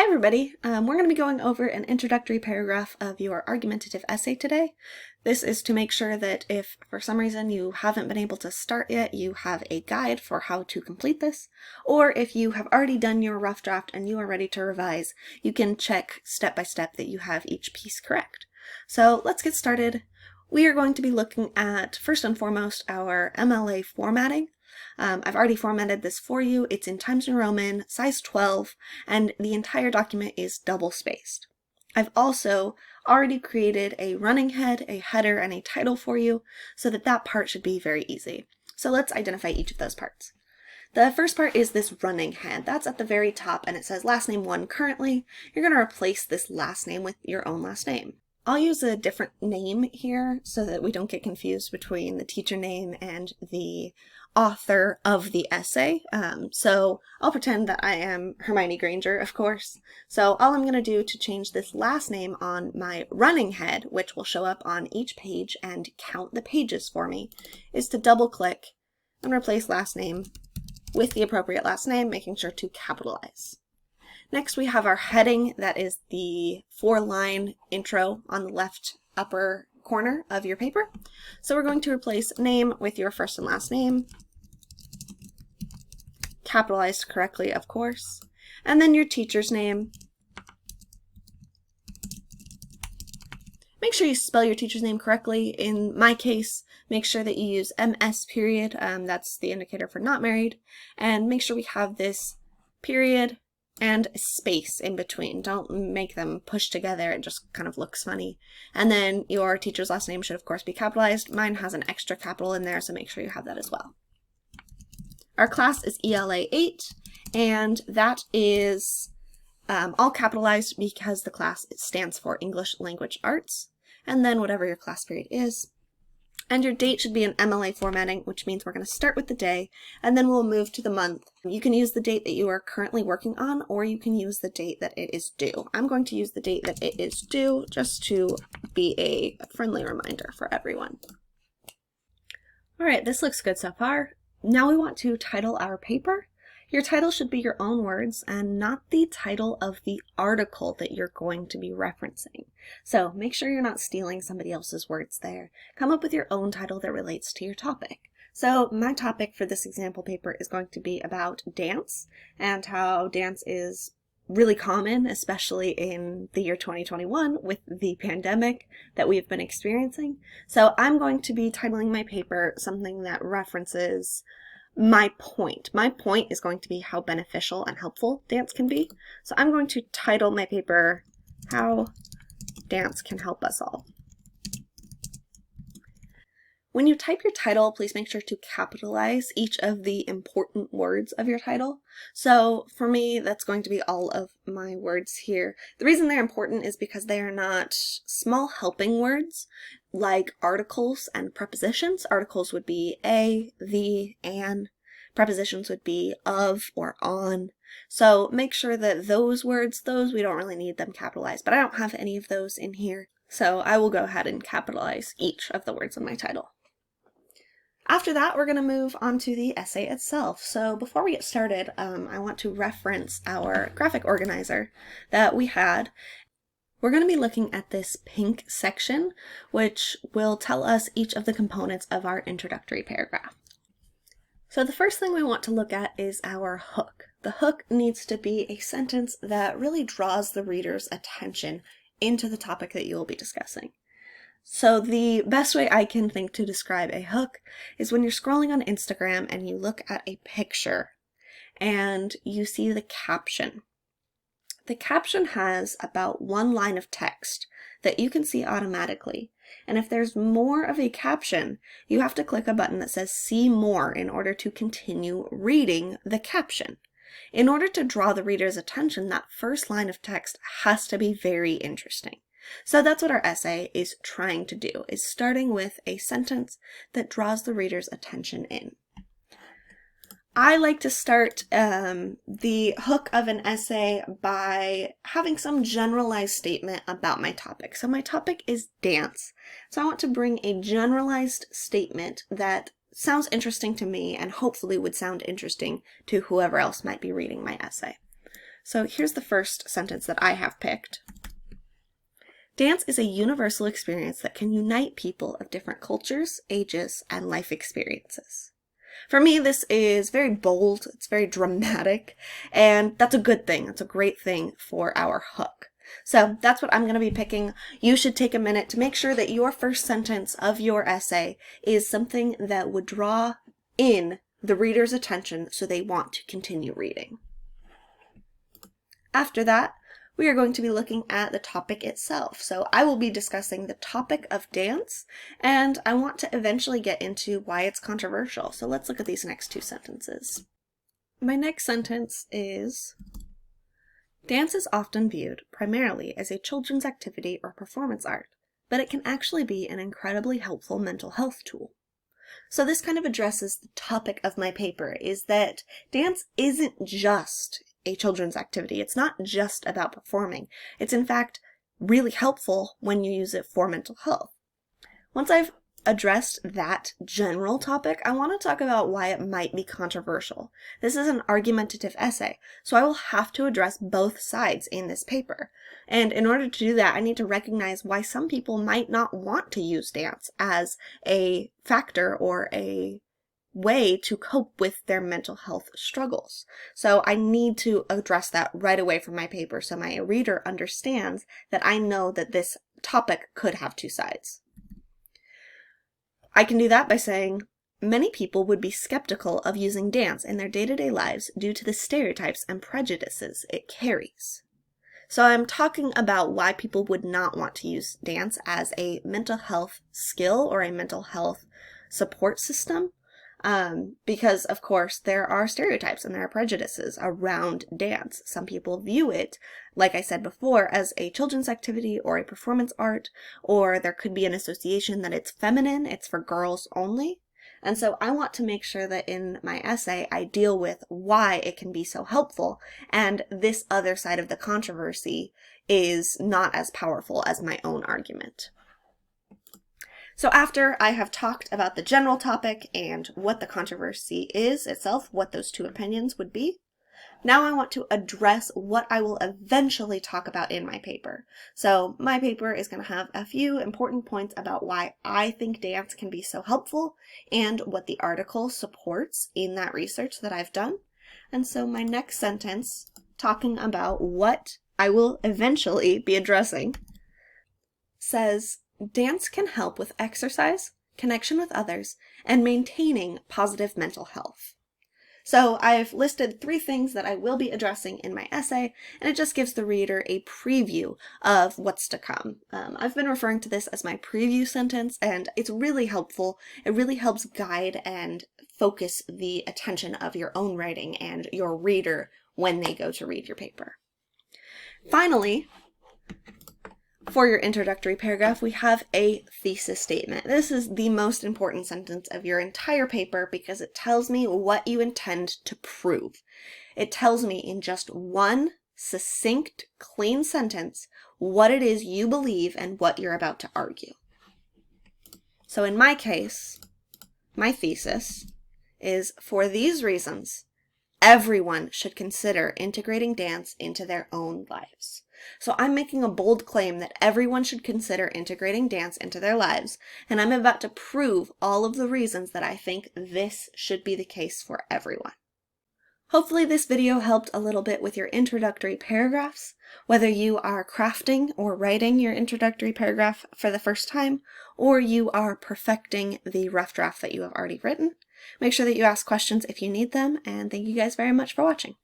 everybody, we're going to be going over an introductory paragraph of your argumentative essay today. This is to make sure that if for some reason you haven't been able to start yet, you have a guide for how to complete this, or if you have already done your rough draft and you are ready to revise, you can check step by step that you have each piece correct. So let's get started. We are going to be looking at, first and foremost, our MLA formatting. I've already formatted this for you. It's in Times New Roman, size 12, and the entire document is double-spaced. I've also already created a running head, a header, and a title for you, so that part should be very easy. So let's identify each of those parts. The first part is this running head. That's at the very top, and it says last name 1 currently. You're going to replace this last name with your own last name. I'll use a different name here so that we don't get confused between the teacher name and the author of the essay. So I'll pretend that I am Hermione Granger, of course. So all I'm going to do to change this last name on my running head, which will show up on each page and count the pages for me, is to double click and replace last name with the appropriate last name, making sure to capitalize. Next we have our heading, that is the 4-line intro on the left upper corner of your paper. So we're going to replace name with your first and last name, capitalized correctly of course, and then your teacher's name. Make sure you spell your teacher's name correctly. In my case, make sure that you use MS period, that's the indicator for not married, and make sure we have this period and a space in between. Don't make them push together, it just kind of looks funny. And then your teacher's last name should of course be capitalized. Mine has an extra capital in there, so make sure you have that as well. Our class is ELA-8, and that is all capitalized because the class stands for English Language Arts, and then whatever your class period is. And your date should be in MLA formatting, which means we're going to start with the day, and then we'll move to the month. You can use the date that you are currently working on, or you can use the date that it is due. I'm going to use the date that it is due, just to be a friendly reminder for everyone. Alright, this looks good so far. Now we want to title our paper. Your title should be your own words and not the title of the article that you're going to be referencing. So make sure you're not stealing somebody else's words there. Come up with your own title that relates to your topic. So my topic for this example paper is going to be about dance and how dance is really common, especially in the year 2021 with the pandemic that we've been experiencing. So I'm going to be titling my paper something that references my point. My point is going to be how beneficial and helpful dance can be. So I'm going to title my paper, How Dance Can Help Us All. When you type your title, please make sure to capitalize each of the important words of your title. So for me, that's going to be all of my words here. The reason they're important is because they are not small helping words like articles and prepositions. Articles would be a, the, an. Prepositions would be of or on. So make sure that those words, we don't really need them capitalized, but I don't have any of those in here. So I will go ahead and capitalize each of the words in my title. After that, we're going to move on to the essay itself. So before we get started, I want to reference our graphic organizer that we had. We're going to be looking at this pink section, which will tell us each of the components of our introductory paragraph. So the first thing we want to look at is our hook. The hook needs to be a sentence that really draws the reader's attention into the topic that you will be discussing. So the best way I can think to describe a hook is when you're scrolling on Instagram and you look at a picture and you see the caption. The caption has about 1 line of text that you can see automatically. And if there's more of a caption, you have to click a button that says See More in order to continue reading the caption. In order to draw the reader's attention, that first line of text has to be very interesting. So that's what our essay is trying to do, is starting with a sentence that draws the reader's attention in. I like to start the hook of an essay by having some generalized statement about my topic. So my topic is dance. So I want to bring a generalized statement that sounds interesting to me and hopefully would sound interesting to whoever else might be reading my essay. So here's the first sentence that I have picked. Dance is a universal experience that can unite people of different cultures, ages, and life experiences. For me, this is very bold, it's very dramatic, and that's a good thing. It's a great thing for our hook. So that's what I'm going to be picking. You should take a minute to make sure that your first sentence of your essay is something that would draw in the reader's attention so they want to continue reading. After that, we are going to be looking at the topic itself. So I will be discussing the topic of dance, and I want to eventually get into why it's controversial. So let's look at these next two sentences. My next sentence is, dance is often viewed primarily as a children's activity or performance art, but it can actually be an incredibly helpful mental health tool. So this kind of addresses the topic of my paper, is that dance isn't just a children's activity. It's not just about performing. It's in fact really helpful when you use it for mental health. Once I've addressed that general topic, I want to talk about why it might be controversial. This is an argumentative essay, so I will have to address both sides in this paper. And in order to do that, I need to recognize why some people might not want to use dance as a factor or a way to cope with their mental health struggles. So I need to address that right away from my paper so my reader understands that I know that this topic could have two sides. I can do that by saying, many people would be skeptical of using dance in their day-to-day lives due to the stereotypes and prejudices it carries. So I'm talking about why people would not want to use dance as a mental health skill or a mental health support system. Because of course there are stereotypes and there are prejudices around dance. Some people view it, like I said before, as a children's activity or a performance art, or there could be an association that it's feminine, it's for girls only. And so I want to make sure that in my essay I deal with why it can be so helpful, and this other side of the controversy is not as powerful as my own argument. So after I have talked about the general topic and what the controversy is itself, what those two opinions would be, now I want to address what I will eventually talk about in my paper. So my paper is going to have a few important points about why I think dance can be so helpful and what the article supports in that research that I've done. And so my next sentence, talking about what I will eventually be addressing, says, dance can help with exercise, connection with others, and maintaining positive mental health. So I've listed 3 things that I will be addressing in my essay, and it just gives the reader a preview of what's to come. I've been referring to this as my preview sentence, and it's really helpful. It really helps guide and focus the attention of your own writing and your reader when they go to read your paper. Finally, for your introductory paragraph, we have a thesis statement. This is the most important sentence of your entire paper because it tells me what you intend to prove. It tells me in just one succinct, clean sentence what it is you believe and what you're about to argue. So in my case, my thesis is, for these reasons, everyone should consider integrating dance into their own lives. So I'm making a bold claim that everyone should consider integrating dance into their lives, and I'm about to prove all of the reasons that I think this should be the case for everyone. Hopefully this video helped a little bit with your introductory paragraphs. Whether you are crafting or writing your introductory paragraph for the first time, or you are perfecting the rough draft that you have already written, make sure that you ask questions if you need them, and thank you guys very much for watching.